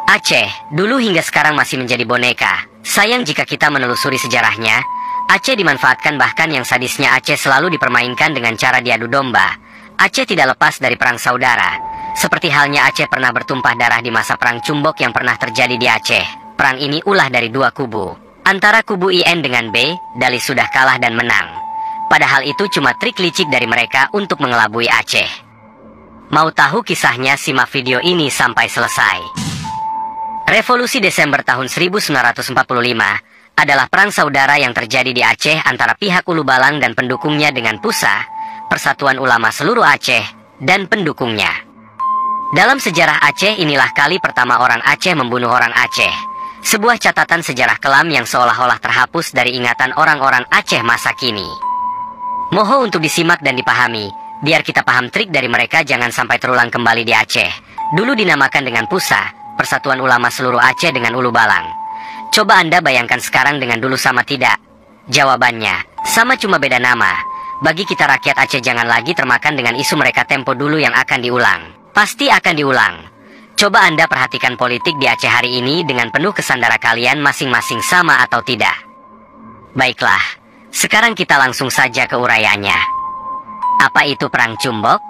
Aceh, dulu hingga sekarang masih menjadi boneka. Sayang jika kita menelusuri sejarahnya, Aceh dimanfaatkan, bahkan yang sadisnya Aceh selalu dipermainkan dengan cara diadu domba. Aceh tidak lepas dari perang saudara. Seperti halnya Aceh pernah bertumpah darah di masa perang Cumbok yang pernah terjadi di Aceh. Perang ini ulah dari dua kubu. Antara kubu IN dengan B, dalih sudah kalah dan menang. Padahal itu cuma trik licik dari mereka untuk mengelabui Aceh. Mau tahu kisahnya? Simak video ini sampai selesai. Revolusi Desember tahun 1945 adalah perang saudara yang terjadi di Aceh antara pihak Ulu Balang dan pendukungnya dengan PUSA, Persatuan Ulama Seluruh Aceh, dan pendukungnya. Dalam sejarah Aceh inilah kali pertama orang Aceh membunuh orang Aceh. Sebuah catatan sejarah kelam yang seolah-olah terhapus dari ingatan orang-orang Aceh masa kini. Mohon untuk disimak dan dipahami, biar kita paham trik dari mereka jangan sampai terulang kembali di Aceh. Dulu dinamakan dengan PUSA, Persatuan Ulama Seluruh Aceh, dengan Ulu Balang. Coba Anda bayangkan sekarang dengan dulu sama tidak? Jawabannya, sama, cuma beda nama. Bagi kita rakyat Aceh jangan lagi termakan dengan isu mereka tempo dulu yang akan diulang. Pasti akan diulang. Coba Anda perhatikan politik di Aceh hari ini dengan penuh kesandara kalian masing-masing, sama atau tidak? Baiklah, sekarang kita langsung saja ke uraiannya. Apa itu Perang Cumbok?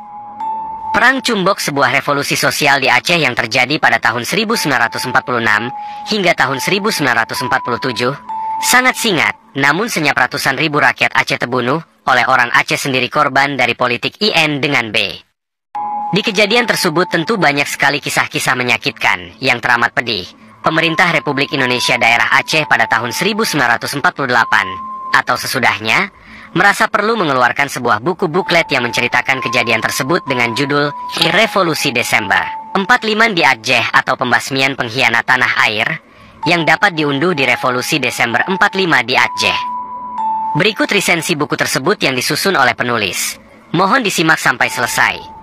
Perang Cumbok sebuah revolusi sosial di Aceh yang terjadi pada tahun 1946 hingga tahun 1947. Sangat singkat, namun senyap ratusan ribu rakyat Aceh terbunuh oleh orang Aceh sendiri, korban dari politik IN dengan B. Di kejadian tersebut tentu banyak sekali kisah-kisah menyakitkan yang teramat pedih. Pemerintah Republik Indonesia Daerah Aceh pada tahun 1948 atau sesudahnya merasa perlu mengeluarkan sebuah buku buklet yang menceritakan kejadian tersebut dengan judul Revolusi Desember 45 di Aceh atau Pembasmian Pengkhianat Tanah Air, yang dapat diunduh di Revolusi Desember 45 di Aceh. Berikut resensi buku tersebut yang disusun oleh penulis. Mohon disimak sampai selesai.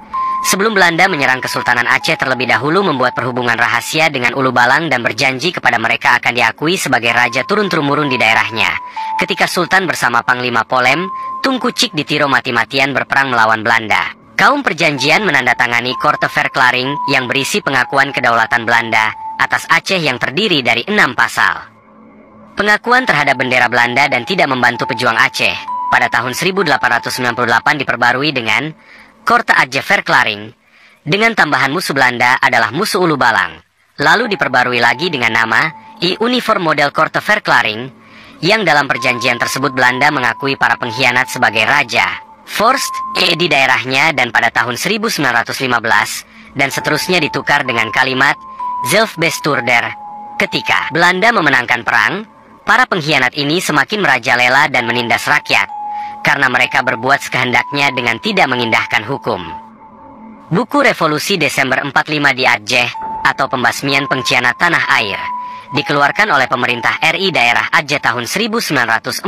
Sebelum Belanda menyerang Kesultanan Aceh, terlebih dahulu membuat perhubungan rahasia dengan Ulu Balang dan berjanji kepada mereka akan diakui sebagai raja turun-temurun di daerahnya. Ketika Sultan bersama Panglima Polem, Tunku Cik Ditiro mati-matian berperang melawan Belanda. Kaum Perjanjian menandatangani Korte Verklaring yang berisi pengakuan kedaulatan Belanda atas Aceh yang terdiri dari 6 pasal. Pengakuan terhadap bendera Belanda dan tidak membantu pejuang Aceh pada tahun 1898 diperbarui dengan Korte Aceh Verklaring, dengan tambahan musuh Belanda adalah musuh Ulu Balang. Lalu diperbarui lagi dengan nama I Uniform Model Korte Verklaring, yang dalam perjanjian tersebut Belanda mengakui para pengkhianat sebagai raja Forst di daerahnya, dan pada tahun 1915 dan seterusnya ditukar dengan kalimat Zelfbestuurder. Ketika Belanda memenangkan perang, para pengkhianat ini semakin merajalela dan menindas rakyat karena mereka berbuat sekehendaknya dengan tidak mengindahkan hukum. Buku Revolusi Desember 45 di Aceh atau Pembasmian Pengkhianat Tanah Air dikeluarkan oleh pemerintah RI daerah Aceh tahun 1948.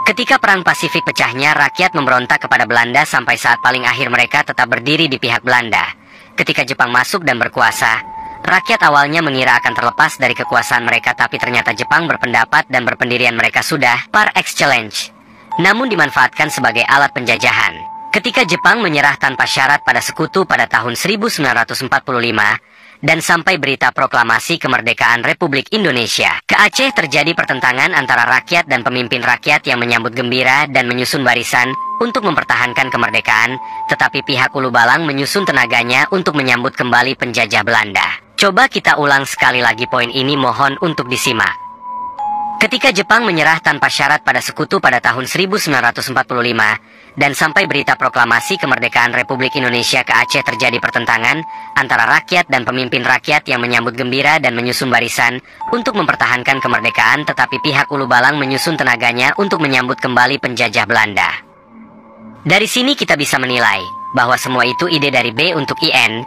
Ketika Perang Pasifik pecahnya, rakyat memberontak kepada Belanda sampai saat paling akhir mereka tetap berdiri di pihak Belanda. Ketika Jepang masuk dan berkuasa, rakyat awalnya mengira akan terlepas dari kekuasaan mereka, tapi ternyata Jepang berpendapat dan berpendirian mereka sudah par excellence, namun dimanfaatkan sebagai alat penjajahan. Ketika Jepang menyerah tanpa syarat pada Sekutu pada tahun 1945, dan sampai berita proklamasi kemerdekaan Republik Indonesia ke Aceh, terjadi pertentangan antara rakyat dan pemimpin rakyat yang menyambut gembira dan menyusun barisan untuk mempertahankan kemerdekaan, tetapi pihak Ulu Balang menyusun tenaganya untuk menyambut kembali penjajah Belanda. Coba kita ulang sekali lagi poin ini, mohon untuk disimak. Ketika Jepang menyerah tanpa syarat pada Sekutu pada tahun 1945, dan sampai berita proklamasi kemerdekaan Republik Indonesia ke Aceh, terjadi pertentangan antara rakyat dan pemimpin rakyat yang menyambut gembira dan menyusun barisan untuk mempertahankan kemerdekaan, tetapi pihak Ulu Balang menyusun tenaganya untuk menyambut kembali penjajah Belanda. Dari sini kita bisa menilai bahwa semua itu ide dari B untuk IN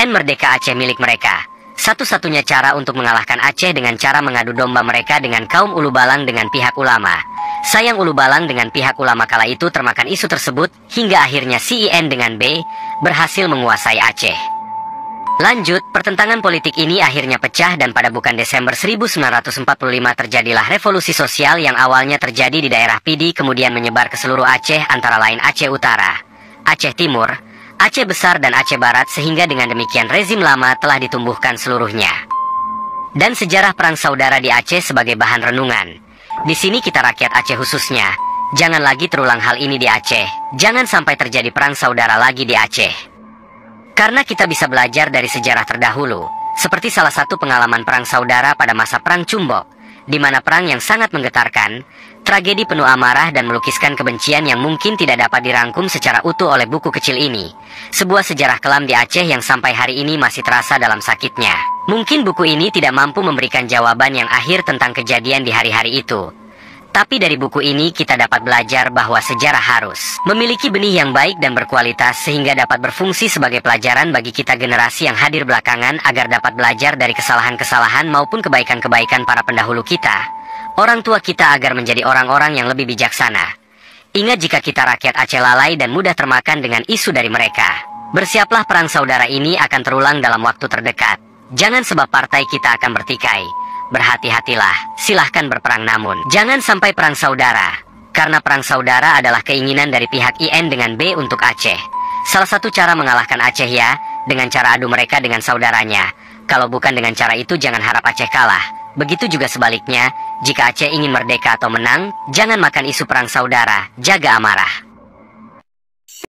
merdeka Aceh milik mereka. Satu-satunya cara untuk mengalahkan Aceh dengan cara mengadu domba mereka dengan kaum Ulu Balang dengan pihak ulama. Sayang Ulu Balang dengan pihak ulama kala itu termakan isu tersebut hingga akhirnya CIN dengan B berhasil menguasai Aceh. Lanjut, pertentangan politik ini akhirnya pecah dan pada bukan Desember 1945 terjadilah revolusi sosial yang awalnya terjadi di daerah Pidi kemudian menyebar ke seluruh Aceh, antara lain Aceh Utara, Aceh Timur, Aceh Besar dan Aceh Barat, sehingga dengan demikian rezim lama telah ditumbuhkan seluruhnya. Dan sejarah perang saudara di Aceh sebagai bahan renungan. Di sini kita rakyat Aceh khususnya, jangan lagi terulang hal ini di Aceh. Jangan sampai terjadi perang saudara lagi di Aceh. Karena kita bisa belajar dari sejarah terdahulu, seperti salah satu pengalaman perang saudara pada masa Perang Cumbok, di mana perang yang sangat menggetarkan, tragedi penuh amarah dan melukiskan kebencian yang mungkin tidak dapat dirangkum secara utuh oleh buku kecil ini. Sebuah sejarah kelam di Aceh yang sampai hari ini masih terasa dalam sakitnya. Mungkin buku ini tidak mampu memberikan jawaban yang akhir tentang kejadian di hari-hari itu. Tapi dari buku ini kita dapat belajar bahwa sejarah harus memiliki benih yang baik dan berkualitas sehingga dapat berfungsi sebagai pelajaran bagi kita generasi yang hadir belakangan agar dapat belajar dari kesalahan-kesalahan maupun kebaikan-kebaikan para pendahulu kita, orang tua kita, agar menjadi orang-orang yang lebih bijaksana. Ingat, jika kita rakyat Aceh lalai dan mudah termakan dengan isu dari mereka, bersiaplah perang saudara ini akan terulang dalam waktu terdekat. Jangan sebab partai kita akan bertikai. Berhati-hatilah, silahkan berperang, namun jangan sampai perang saudara. Karena perang saudara adalah keinginan dari pihak IN dengan B untuk Aceh. Salah satu cara mengalahkan Aceh ya, dengan cara adu mereka dengan saudaranya. Kalau bukan dengan cara itu, jangan harap Aceh kalah. Begitu juga sebaliknya, jika Aceh ingin merdeka atau menang, jangan makan isu perang saudara, jaga amarah.